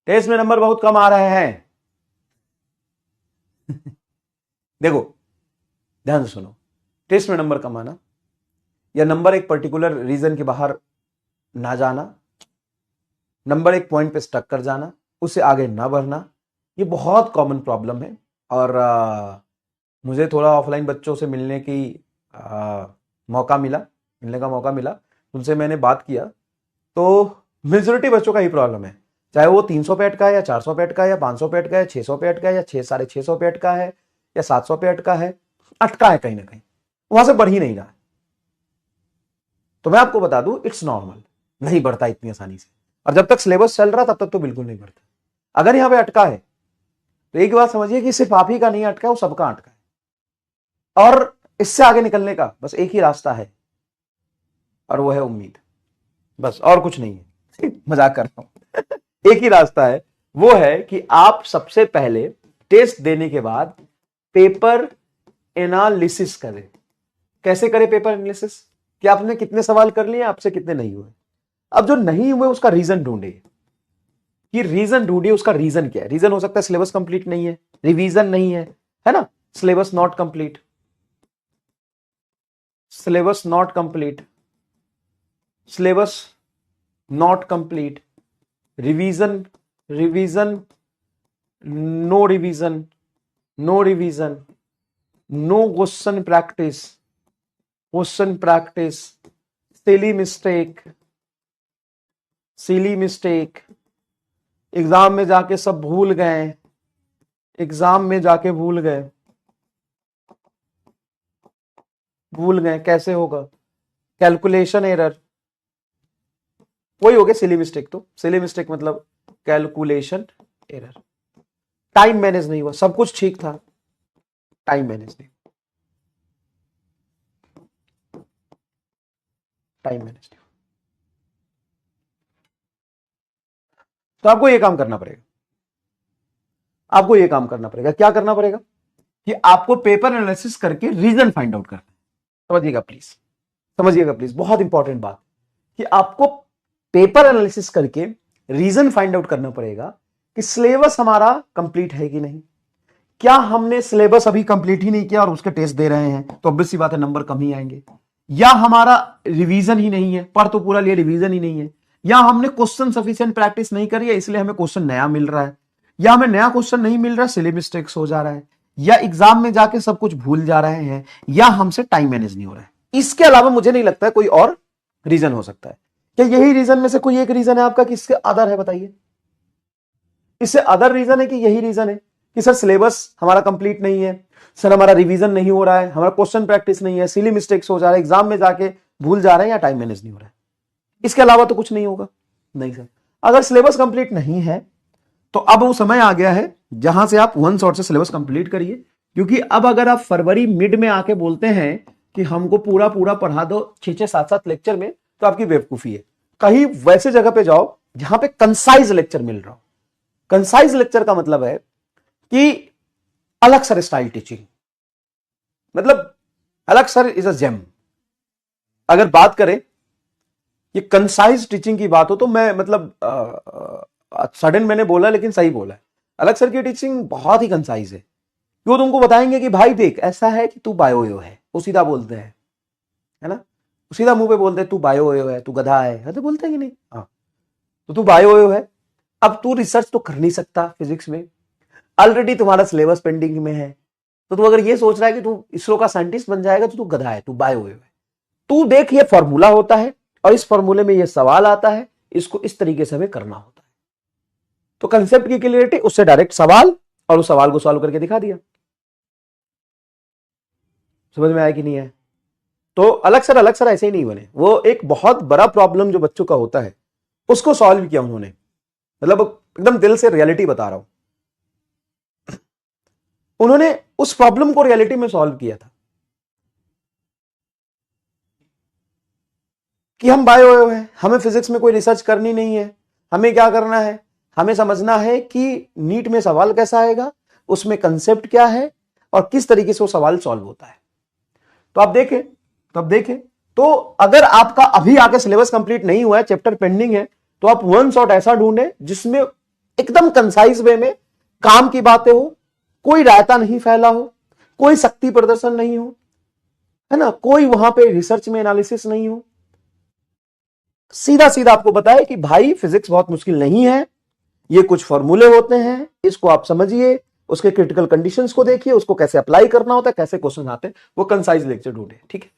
Test में number बहुत कम आ रहे हैं। देखो ध्यान से सुनो, टेस्ट में नंबर कम आना या नंबर एक पर्टिकुलर रीजन के बाहर ना जाना, नंबर एक पॉइंट पे स्टक कर जाना, उससे आगे ना बढ़ना, ये बहुत कॉमन प्रॉब्लम है। और मुझे थोड़ा ऑफलाइन बच्चों से मिलने का मौका मिला, उनसे मैंने बात किया, तो मेजोरिटी बच्चों का ही प्रॉब्लम है, चाहे वो 300 पे अटका है या 400 पे अटका है या 500 पे अटका है, 600 पे अटका है या 650 पे अटका है या 700 पे अटका है, अटका है कहीं ना कहीं, वहां से बढ़ ही नहीं रहा है। तो मैं आपको बता दूं, इट्स नॉर्मल, नहीं बढ़ता इतनी आसानी से। और जब तक सिलेबस चल रहा तब तक तो बिल्कुल नहीं बढ़ता। अगर यहां पे अटका है तो एक बात समझिए कि सिर्फ आप ही का नहीं अटका है, वो सबका अटका है। और इससे आगे निकलने का बस एक ही रास्ता है, और वो है उम्मीद, बस और कुछ नहीं है। मजाक कर रहा हूं। एक ही रास्ता है, वो है कि आप सबसे पहले टेस्ट देने के बाद पेपर एनालिसिस करें। कैसे करें पेपर एनालिसिस? कि आपने कितने सवाल कर लिए, आपसे कितने नहीं हुए। अब जो नहीं हुए उसका रीजन ढूंढिए, कि रीजन ढूंढिए, उसका रीजन क्या है। रीजन हो सकता है सिलेबस कंप्लीट नहीं है, रिवीजन नहीं है ना, syllabus not complete, syllabus not complete, syllabus not complete, revision, revision, no revision, no revision, no question practice, question practice, silly mistake, silly mistake, exam में जाके सब भूल गए, एग्जाम में जाके भूल गए, कैसे होगा, कैलकुलेशन एरर, वही हो गया सिली मिस्टेक। तो सिली मिस्टेक मतलब कैलकुलेशन एरर, टाइम मैनेज नहीं हुआ, सब कुछ ठीक था, टाइम मैनेज नहीं, टाइम मैनेज नहीं। तो आपको ये काम करना पड़ेगा, आपको ये काम करना पड़ेगा। क्या करना पड़ेगा? कि आपको पेपर एनालिसिस करके रीजन फाइंड आउट करना है। समझिएगा प्लीज, समझिएगा प्लीज, बहुत इंपॉर्टेंट बात, कि आपको पेपर एनालिसिस करके रीजन फाइंड आउट करना पड़ेगा कि सिलेबस हमारा कंप्लीट है कि नहीं। क्या हमने सिलेबस अभी कंप्लीट ही नहीं किया और उसके टेस्ट दे रहे हैं, तो ऑब्वियस सी बात है नंबर कम ही आएंगे। या हमारा रिवीजन ही नहीं है, पढ़ तो पूरा लिए रिवीजन ही नहीं है। या हमने क्वेश्चन सफिशिएंट प्रैक्टिस नहीं करी है, इसलिए हमें क्वेश्चन नया मिल रहा है। या हमें नया क्वेश्चन नहीं मिल रहा है, सिली मिस्टेक्स हो जा रहा है। या एग्जाम में जाके सब कुछ भूल जा रहे हैं, या हमसे टाइम मैनेज नहीं हो रहा है। इसके अलावा मुझे नहीं लगता है कोई और रीजन हो सकता है। क्या यही रीजन में से कोई एक रीजन है आपका कि इससे अदर है? बताइए, इससे अदर रीजन है कि यही रीजन है कि सर सिलेबस हमारा कंप्लीट नहीं है, सर हमारा रिवीजन नहीं हो रहा है, हमारा क्वेश्चन प्रैक्टिस नहीं है, सिली मिस्टेक्स हो जा रहा है, एग्जाम में जाके भूल जा रहे हैं, या टाइम मैनेज नहीं हो रहा है। इसके अलावा तो कुछ नहीं होगा। नहीं सर, अगर सिलेबस कंप्लीट नहीं है तो अब वो समय आ गया है जहां से आप वन शॉट से सिलेबस कंप्लीट करिए। क्योंकि अब अगर आप फरवरी मिड में आके बोलते हैं कि हमको पूरा पूरा पढ़ा दो 6-7 लेक्चर में, तो आपकी बेवकूफी है। कहीं वैसे जगह पे जाओ जहां पे कंसाइज लेक्चर मिल रहा हो। कंसाइज लेक्चर का मतलब है कि अलग सर स्टाइल टीचिंग, मतलब अलग सर इज अ जेम। अगर बात करें ये कंसाइज टीचिंग की बात हो तो मैं मतलब सडन मैंने बोला लेकिन सही बोला है। अलग सर की टीचिंग बहुत ही कंसाइज है। वो तुमको बताएंगे कि भाई देख ऐसा है कि तू बायो है, वो सीधा बोलते हैं, है ना, सीधा मुंह पे बोलते हैं तू बायो है, तू गधा है तो बोलते हैं कि नहीं, हाँ तो तू बायो है। अब तू रिसर्च तो कर नहीं सकता फिजिक्स में, ऑलरेडी तुम्हारा सिलेबस पेंडिंग में है, तो तू अगर ये सोच रहा है कि तू इसरो का साइंटिस्ट बन जाएगा तो तू गधा है, तू बायो है। तू देख ये फॉर्मूला होता है और इस फॉर्मूले में ये सवाल आता है, इसको इस तरीके से हमें करना होता है। तो कंसेप्ट की क्लियरिटी, उससे डायरेक्ट सवाल और उस सवाल को सॉल्व करके दिखा दिया। समझ में आया कि नहीं है? तो अलग सर ऐसे ही नहीं बने। वो एक बहुत बड़ा प्रॉब्लम जो बच्चों का होता है उसको सॉल्व किया उन्होंने, मतलब एकदम दिल से रियलिटी बता रहा हूं। उन्होंने उस प्रॉब्लम को रियलिटी में सॉल्व किया था कि हम बायो है, हमें फिजिक्स में कोई रिसर्च करनी नहीं है, हमें क्या करना है, हमें समझना है कि नीट में सवाल कैसा आएगा, उसमें कंसेप्ट क्या है और किस तरीके से वो सवाल सॉल्व होता है। तो आप देखें तो अगर आपका अभी आके सिलेबस कंप्लीट नहीं हुआ है, चैप्टर पेंडिंग है, तो आप वन शॉट ऐसा ढूंढे जिसमें एकदम कंसाइज वे में काम की बातें हो, कोई रायता नहीं फैला हो, कोई शक्ति प्रदर्शन नहीं हो, है ना, कोई वहां पे रिसर्च में एनालिसिस नहीं हो, सीधा सीधा आपको बताए कि भाई फिजिक्स बहुत मुश्किल नहीं है, ये कुछ फॉर्मूले होते हैं, इसको आप समझिए, उसके क्रिटिकल कंडीशंस को देखिए, उसको कैसे अप्लाई करना होता है, कैसे क्वेश्चन आते हैं, वो कंसाइज लेक्चर ढूंढे। ठीक है,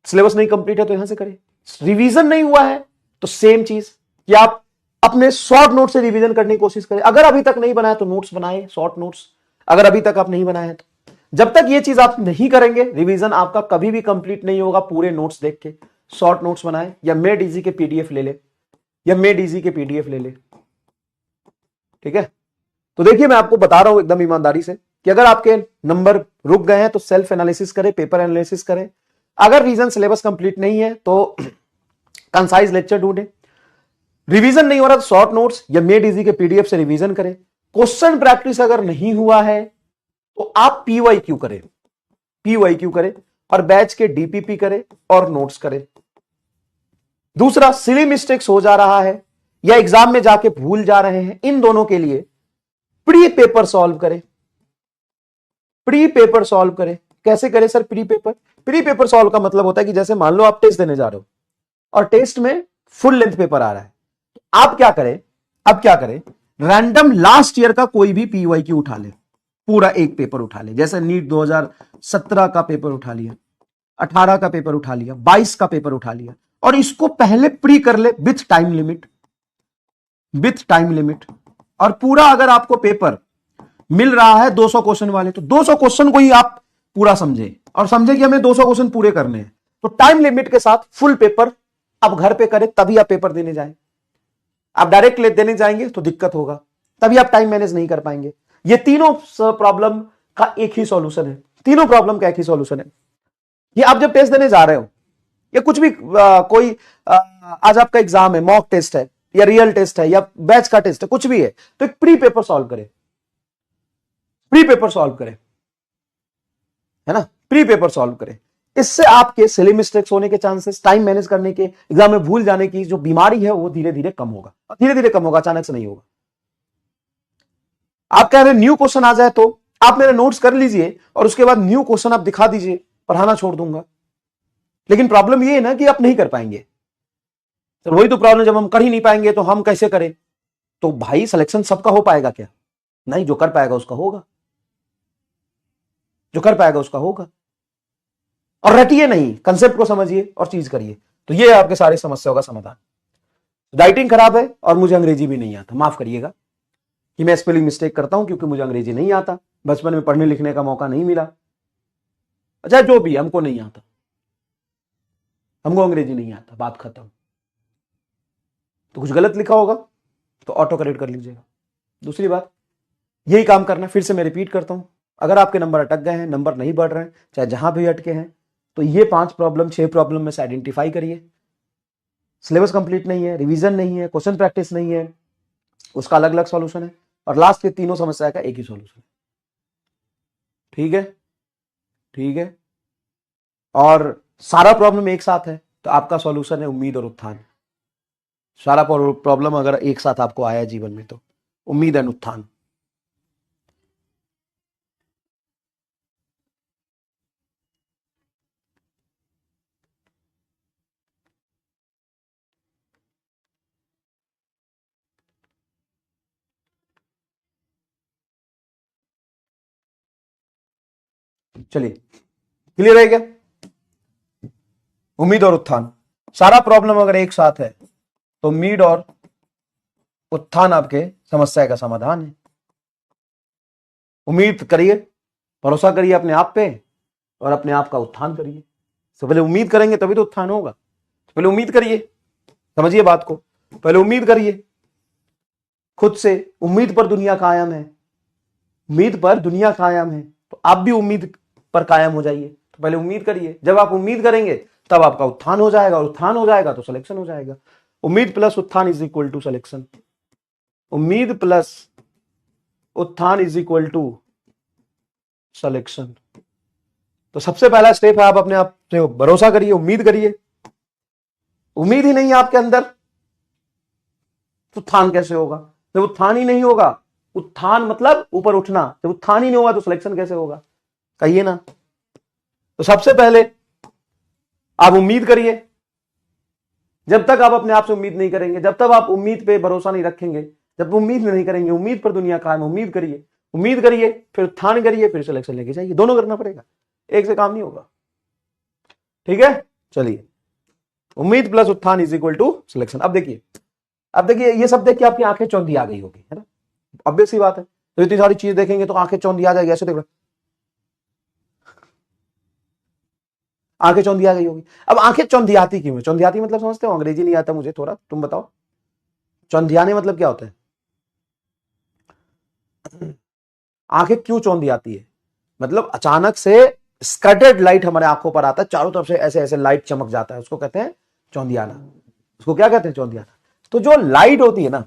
सिलेबस नहीं कंप्लीट है तो यहां से करें, रिवीजन नहीं हुआ है तो सेम चीज कि आप अपने शॉर्ट नोट से रिवीजन करने की कोशिश करें। अगर अभी तक नहीं बनाया तो नोट्स बनाए, शॉर्ट नोट्स, अगर अभी तक आप नहीं बनाए तो। जब तक ये चीज आप नहीं करेंगे, रिवीजन आपका कभी भी कंप्लीट नहीं होगा। पूरे नोट्स देख के शॉर्ट नोट्स बनाए, या मेड इजी के पीडीएफ ले ले, या मेड इजी के पीडीएफ ले ले। ठीक है, तो देखिए मैं आपको बता रहा हूं एकदम ईमानदारी से कि अगर आपके नंबर रुक गए हैं तो सेल्फ एनालिसिस करें, पेपर एनालिसिस करें। अगर रीजन सिलेबस कंप्लीट नहीं है तो कंसाइज लेक्चर ढूंढे। रिवीजन नहीं हो रहा तो शॉर्ट नोट्स या मेड इजी के पीडीएफ से रिवीजन करें। क्वेश्चन प्रैक्टिस अगर नहीं हुआ है तो आप पीवाईक्यू करें, पीवाईक्यू करें और बैच के डीपीपी करें और नोट्स करें। दूसरा, सिली मिस्टेक्स हो जा रहा है या एग्जाम में जाके भूल जा रहे हैं, इन दोनों के लिए प्री पेपर सॉल्व करें। प्री पेपर सॉल्व करें। कैसे करें sir pre paper? Pre paper solve का मतलब होता है कि जैसे मान लो आप टेस्ट देने जा रहे हो और टेस्ट में फुल लेंथ पेपर आ रहा है, तो आप क्या करें, अब क्या करें, रैंडम लास्ट ईयर का कोई भी पीवाईक्यू उठा ले, पूरा एक पेपर उठा ले। जैसे नीट 2017 का पेपर उठा लिया, 18 का पेपर उठा लिया, 22 का पेपर उठा लिया, और इसको पहले प्री कर ले with time limit, with time limit. और पूरा अगर आपको पेपर मिल रहा है 200 क्वेश्चन वाले, तो 200 क्वेश्चन को ही आप पूरा समझे और समझे कि हमें 200 क्वेश्चन पूरे करने हैं, तो टाइम लिमिट के साथ फुल पेपर आप घर पे करें, तभी आप पेपर देने जाएं। आप डायरेक्ट देने जाएंगे तो दिक्कत होगा, तभी आप टाइम मैनेज नहीं कर पाएंगे। ये तीनों प्रॉब्लम का एक ही सॉल्यूशन है, तीनों प्रॉब्लम का एक ही सॉल्यूशन है। ये आप जब टेस्ट देने जा रहे हो या कुछ भी कोई आज आपका एग्जाम है, मॉक टेस्ट है या रियल टेस्ट है या बैच का टेस्ट है, कुछ भी है, तो एक प्री पेपर सॉल्व करें, प्री पेपर सॉल्व करें, है ना, प्री पेपर सॉल्व करें। इससे आपके सिली मिस्टेक्स होने के चांसेस, टाइम मैनेज करने के, एग्जाम में भूल जाने की जो बीमारी है वो धीरे धीरे कम होगा, धीरे धीरे कम होगा, अचानक से नहीं होगा। आप कह रहे न्यू क्वेश्चन आ जाए तो आप मेरे नोट्स कर लीजिए और उसके बाद न्यू क्वेश्चन आप दिखा दीजिए, पढ़ाना छोड़ दूंगा। लेकिन प्रॉब्लम ये है ना कि आप नहीं कर पाएंगे, तो वही तो प्रॉब्लम, जब हम कर ही नहीं पाएंगे तो हम कैसे करें? तो भाई सिलेक्शन सबका हो पाएगा क्या? नहीं, जो कर पाएगा उसका होगा, जो कर पाएगा उसका होगा। और रटिए नहीं, कंसेप्ट को समझिए और चीज करिए, तो ये आपके सारे समस्याओं का समाधान। राइटिंग खराब है और मुझे अंग्रेजी भी नहीं आता, माफ करिएगा कि मैं स्पेलिंग मिस्टेक करता हूं, क्योंकि मुझे अंग्रेजी नहीं आता, बचपन में पढ़ने लिखने का मौका नहीं मिला। अच्छा जो भी, हमको नहीं आता, हमको अंग्रेजी नहीं आता, बात खत्म। तो कुछ गलत लिखा होगा तो ऑटो करेक्ट कर लीजिएगा। दूसरी बात, यही काम करना, फिर से मैं रिपीट करता हूं, अगर आपके नंबर अटक गए हैं, नंबर नहीं बढ़ रहे हैं, चाहे जहां भी अटके हैं, तो ये 5 प्रॉब्लम 6 प्रॉब्लम में से आइडेंटिफाई करिए। सिलेबस कंप्लीट नहीं है, रिवीजन नहीं है, क्वेश्चन प्रैक्टिस नहीं है, उसका अलग अलग सॉल्यूशन है, और लास्ट के तीनों समस्या का एक ही सॉल्यूशन है। ठीक है, ठीक है, और सारा प्रॉब्लम एक साथ है तो आपका सॉल्यूशन है उम्मीद और उत्थान। सारा प्रॉब्लम अगर एक साथ आपको आया जीवन में तो उम्मीद एंड उत्थान। चलिए, क्लियर है क्या? उम्मीद और उत्थान, सारा प्रॉब्लम अगर एक साथ है तो उम्मीद और उत्थान आपके समस्या का समाधान है। उम्मीद करिए, भरोसा करिए अपने आप पे और अपने आप का उत्थान करिए। तो पहले उम्मीद करेंगे तभी तो उत्थान होगा। तो पहले उम्मीद करिए, समझिए बात को, पहले उम्मीद करिए खुद से। उम्मीद पर दुनिया कायम है, उम्मीद पर दुनिया कायम है, तो आप भी उम्मीद पर कायम हो जाइए। तो पहले उम्मीद करिए, जब आप उम्मीद करेंगे तब आपका उत्थान हो जाएगा, और उत्थान हो जाएगा तो सिलेक्शन हो जाएगा। उम्मीद प्लस उत्थान इज इक्वल टू सिलेक्शन। उम्मीद प्लस उत्थान इज इक्वल टू सिलेक्शन। तो सबसे पहला स्टेप है, आप अपने आप से भरोसा करिए, उम्मीद करिए। उम्मीद ही नहीं है आपके अंदर तो उत्थान कैसे होगा? जब उत्थान ही नहीं होगा, उत्थान मतलब ऊपर उठना, जब उत्थान ही नहीं होगा तो सिलेक्शन कैसे होगा, कहिए ना। तो सबसे पहले आप उम्मीद करिए, जब तक आप अपने आप से उम्मीद नहीं करेंगे, जब तक आप उम्मीद पे भरोसा नहीं रखेंगे, जब उम्मीद नहीं करेंगे, उम्मीद पर दुनिया कायम, उम्मीद करिए, उम्मीद करिए, फिर उत्थान करिए, फिर सिलेक्शन लेके जाइए, दोनों करना पड़ेगा, एक से काम नहीं होगा। ठीक है, चलिए, उम्मीद प्लस उत्थान इज इक्वल टू सिलेक्शन। अब देखिए ये सब देख के आपकी आंखें चौंधी आ गई होगी, है ना, ऑब्वियस सी बात है, तो इतनी सारी चीज देखेंगे तो आंखें चौंधी आ जाएगी, ऐसे देख रहे, आंखें चौंधी आ गई होगी। अब आंखें चौंधियाती क्यों है, चौंधियाती मतलब समझते हो, अंग्रेजी नहीं आता मुझे थोड़ा, तुम बताओ चौंधियाने मतलब क्या होता है, आंखें क्यों चौंधियाती है, मतलब अचानक से स्कैटर्ड लाइट हमारे आंखों पर आता है, चारों तरफ से ऐसे ऐसे लाइट चमक जाता है, उसको कहते हैं चौंधियाना, उसको क्या कहते हैं, चौंधियाना। तो जो लाइट होती है ना,